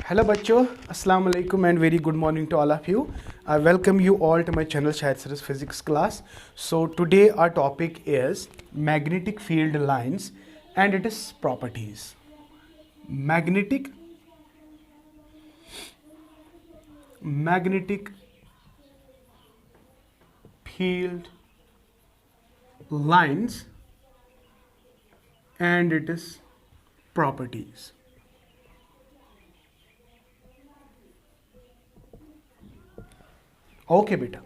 Hello बच्चों, अस्सलाम वालेकुम and very good morning to all of you. I welcome you all to my channel Shahid Sir's physics class. So today our topic is magnetic field lines and its properties. Magnetic field lines and its properties. Okay बेटा,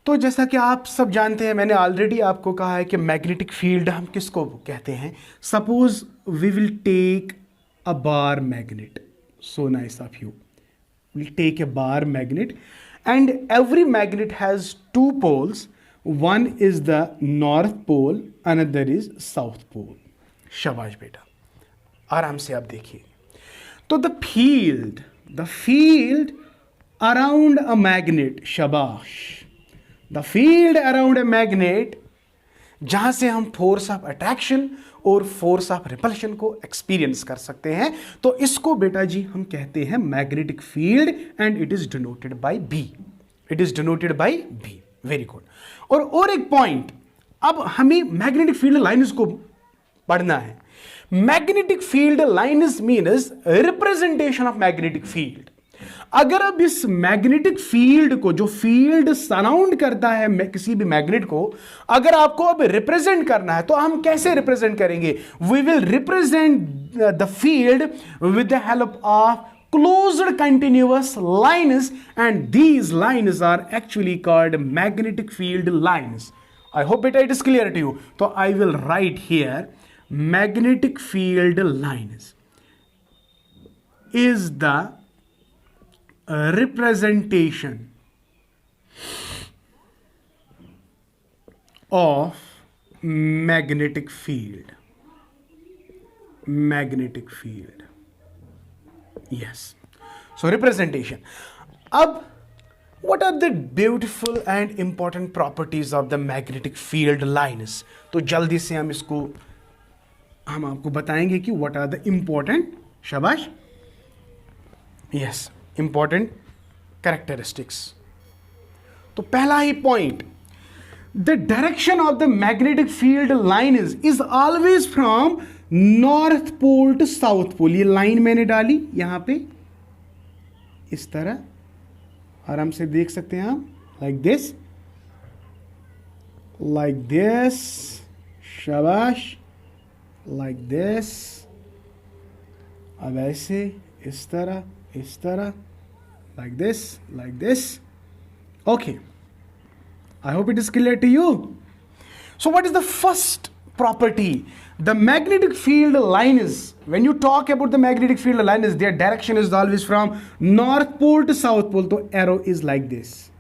तो जैसा कि आप सब जानते हैं, मैंने already आपको कहा है कि मैग्नेटिक फील्ड हम किसको कहते हैं. Suppose we will take a bar magnet. So nice of you. Will take a bar magnet and every magnet has two poles. One is the north pole, another is south pole. शाबाश बेटा, आराम से आप देखिए. तो the field around a magnet, shabash, the field around a magnet, जहां से हम फोर्स ऑफ अट्रैक्शन और फोर्स ऑफ रिपल्शन को एक्सपीरियंस कर सकते हैं, तो इसको बेटा जी हम कहते हैं magnetic field and it is denoted by B. Very good. और एक पॉइंट, अब हमें मैग्नेटिक फील्ड लाइन्स को पढ़ना है. Magnetic field lines means representation of magnetic field. अगर अब इस मैग्नेटिक फील्ड को, जो फील्ड सराउंड करता है किसी भी मैग्नेट को, अगर आपको अब रिप्रेजेंट करना है तो हम कैसे रिप्रेजेंट करेंगे? We will represent the field with the help of closed continuous lines, and these lines are actually called magnetic field lines. I hope it is clear to you. So I will write here magnetic field lines is the representation of magnetic field. Yes. So representation. अब what are the beautiful and important properties of the magnetic field lines? तो जल्दी से हम आपको बताएंगे कि what are the important, शाबाश, yes, important characteristics. तो पहला ही point, the direction of the magnetic field line is always from north pole to south pole. ये लाइन मैंने डाली यहां पे इस तरह, आराम से देख सकते हैं आप, like this, शाबाश, like this. अब ऐसे इस तरह, like this. Okay, I hope it is clear to you. So what is the first property? The magnetic field line is, when you talk about the magnetic field line, is their direction is always from north pole to south pole. So arrow is like this,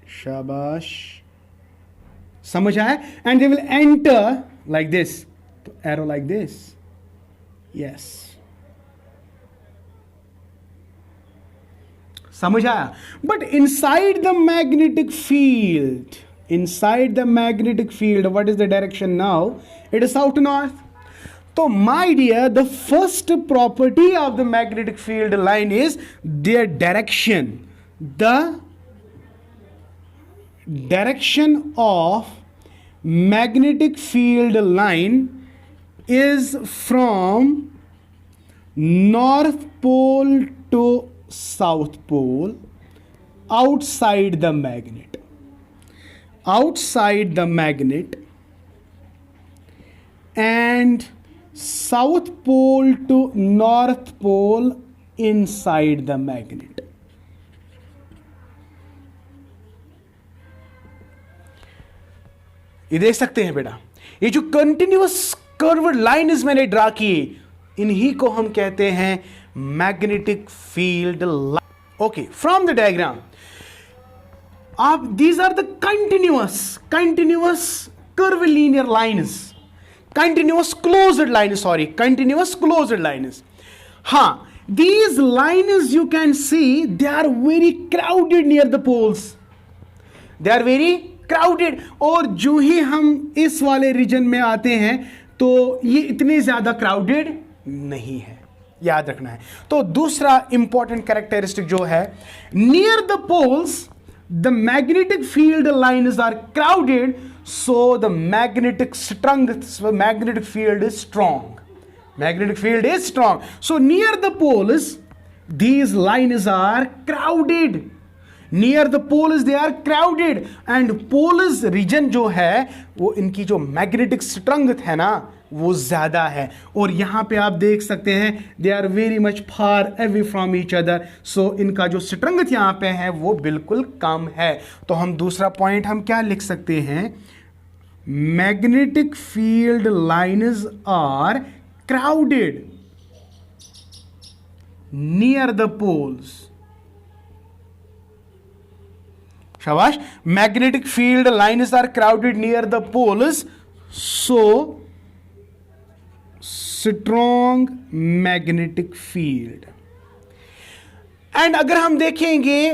shabash, समझ आया? And they will enter like this, so arrow like this. Yes, समझ आया? But inside the magnetic field, what is the direction now? It is south to north. So my dear, the first property of the magnetic field line is their direction. The direction of magnetic field line is from north pole to south pole outside the magnet, and south pole to north pole inside the magnet. ये देख सकते हैं बेटा, ये जो continuous curved lines मैंने draw किए, इन्हीं को हम कहते हैं magnetic field line. Okay, from the diagram, आप, these are the continuous curvilinear lines, continuous closed lines. हाँ, these lines you can see, they are very crowded near the poles. और जो ही हम इस वाले रीजन में आते हैं तो ये इतने ज्यादा क्राउडेड नहीं है, याद रखना है। तो दूसरा इंपॉर्टेंट कैरेक्टरिस्टिक जो है, near the poles the magnetic field lines are crowded, so the magnetic field is strong. Magnetic field is strong. So near the poles, these lines are crowded. Near the poles they are crowded, and poles region जो है वो इनकी जो magnetic strength है ना वो ज्यादा है, और यहां पे आप देख सकते हैं they are very much far away from each other, so इनका जो स्ट्रेंथ यहां पे है वो बिल्कुल कम है। तो हम दूसरा पॉइंट हम क्या लिख सकते हैं, magnetic field lines are crowded near the poles. शाबाश, magnetic field lines are crowded near the poles, so strong magnetic field. And अगर हम देखेंगे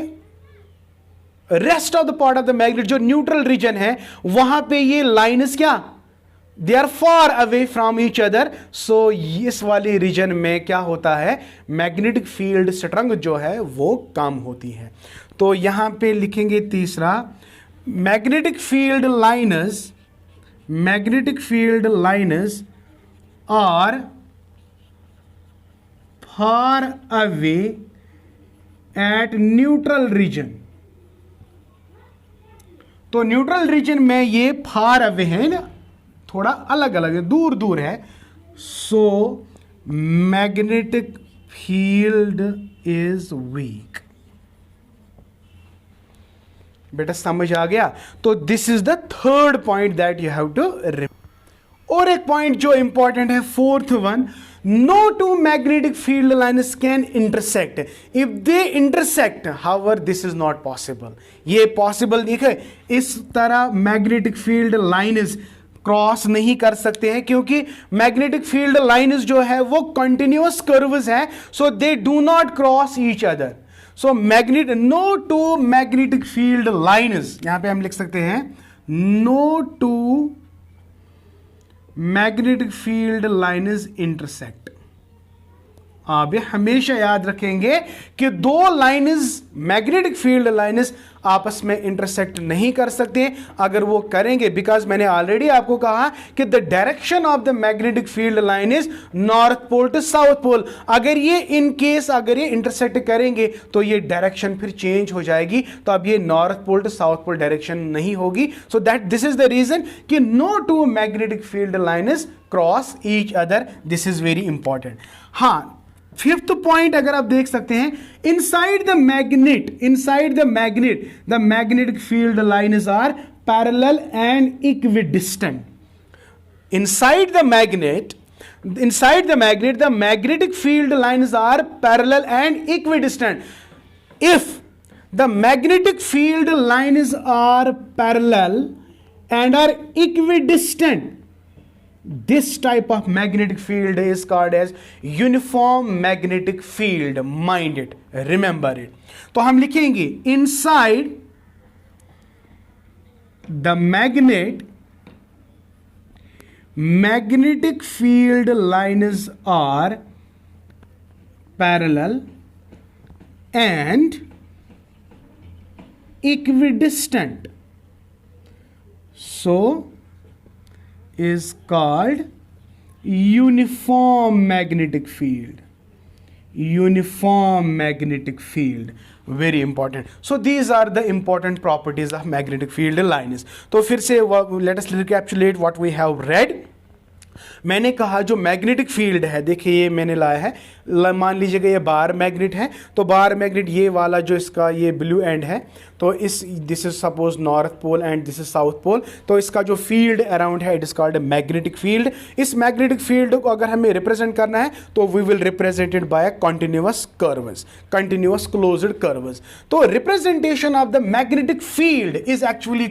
rest of the part of the magnet, जो न्यूट्रल रीजन है वहां पे ये लाइन्स क्या, they are far away from each other, so इस वाले रीजन में क्या होता है, मैग्नेटिक फील्ड स्ट्रेंथ जो है वो कम होती है। तो यहां पे लिखेंगे तीसरा, magnetic field lines are far away at neutral region. तो न्यूट्रल रीजन में ये फार अवे है ना, थोड़ा अलग अलग है, दूर दूर है, so magnetic field is weak. बेटा समझ आ गया? तो this is the third point that you have to. और एक पॉइंट जो इंपॉर्टेंट है, fourth one, no two magnetic field lines can intersect, if they intersect however this is not possible. ये पॉसिबल नहीं है, इस तरह मैग्नेटिक फील्ड लाइन्स क्रॉस नहीं कर सकते हैं, क्योंकि मैग्नेटिक फील्ड लाइन्स जो है वो कंटिन्यूअस कर्व्स हैं, so they do not cross each other. So no two magnetic field lines, यहां पे हम लिख सकते हैं no two magnetic field lines intersect. आप ये हमेशा याद रखेंगे कि दो लाइन्स, मैग्नेटिक फील्ड लाइन्स आपस में इंटरसेक्ट नहीं कर सकते। अगर वो करेंगे, बिकॉज मैंने ऑलरेडी आपको कहा कि the direction of the magnetic field line is north pole to south pole. अगर ये इन केस अगर ये इंटरसेक्ट करेंगे तो ये डायरेक्शन फिर चेंज हो जाएगी, तो अब ये north pole to south pole direction नहीं होगी। So that this is the region कि no two magnetic field lines cross each other. This is very important. हाँ, फिफ्थ पॉइंट अगर आप देख सकते हैं, inside the magnet the magnetic field lines are parallel and equidistant. Inside the magnet the magnetic field lines are parallel and equidistant. If the magnetic field lines are parallel and are equidistant, this type of magnetic field is called as uniform magnetic field. Mind it, remember it. तो हम लिखेंगे inside the magnetic field lines are parallel and equidistant, so is called uniform magnetic field. Very important. So these are the important properties of magnetic field lines. तो फिर से let us recapitulate what we have read. मैंने कहा जो magnetic field है, देखिए ये मैंने लाया है, मान लीजिएगा ये बार मैग्नेट है, तो बार मैग्नेट ये वाला जो इसका ये ब्लू एंड है, तो this is suppose north pole and this is south pole, तो इसका जो फील्ड अराउंड है it is called magnetic field. इस मैग्नेटिक फील्ड को अगर हमें रिप्रेजेंट करना है तो we will represented by continuous closed curves. तो representation of the magnetic field is actually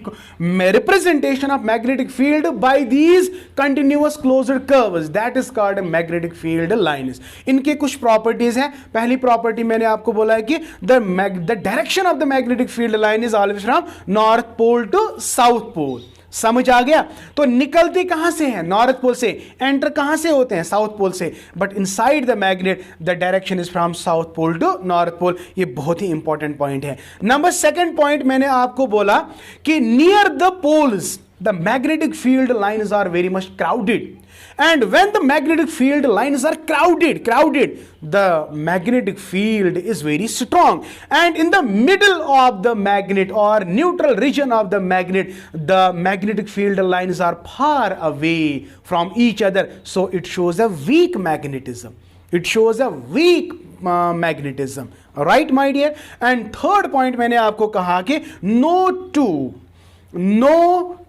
representation of magnetic field by these continuous closed curves, that is called magnetic field lines. इनके कुछ properties हैं। पहली property मैंने आपको बोला है कि the direction of the magnetic field line is always from north pole to south pole. समझ आ गया? तो निकलते कहां से हैं? नॉर्थ पोल से। एंटर कहां से होते हैं? साउथ पोल से। But inside the magnet the direction is from south pole to north pole. ये बहुत ही इंपॉर्टेंट पॉइंट है। नंबर सेकंड पॉइंट मैंने आपको बोला कि near the poles the magnetic field lines are very much crowded, and when the magnetic field lines are crowded, the magnetic field is very strong, and in the middle of the magnet or neutral region of the magnetic field lines are far away from each other, so it shows a weak magnetism. It shows a weak magnetism, right my dear? And third point मैंने आपको कहा कि no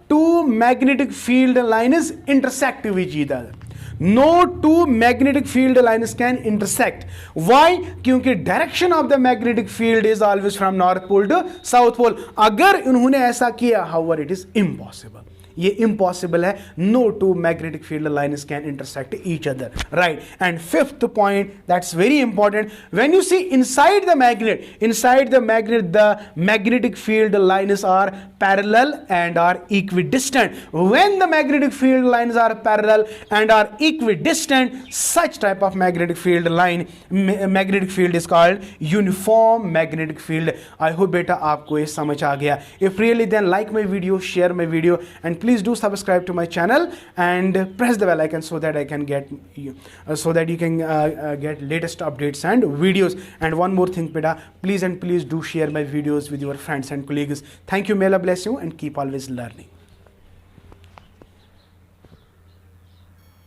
two magnetic field lines intersect with each other. No two magnetic field lines can intersect. Why? क्योंकि direction of the magnetic field is always from north pole to south pole. अगर उन्होंने ऐसा किया, however it is impossible. ये impossible है. No two magnetic field lines can intersect each other, right? And fifth point, that's very important. When you see inside the magnet, the magnetic field lines are parallel and are equidistant. When the magnetic field lines are parallel and are equidistant, such type of magnetic field is called uniform magnetic field. I hope beta आपको ये समझ आ गया. If really, then like my video, share my video, and please do subscribe to my channel and press the bell icon so that I can get you, so that you can get latest updates and videos. And one more thing, beta, please do share my videos with your friends and colleagues. Thank you. May Allah bless you and keep always learning.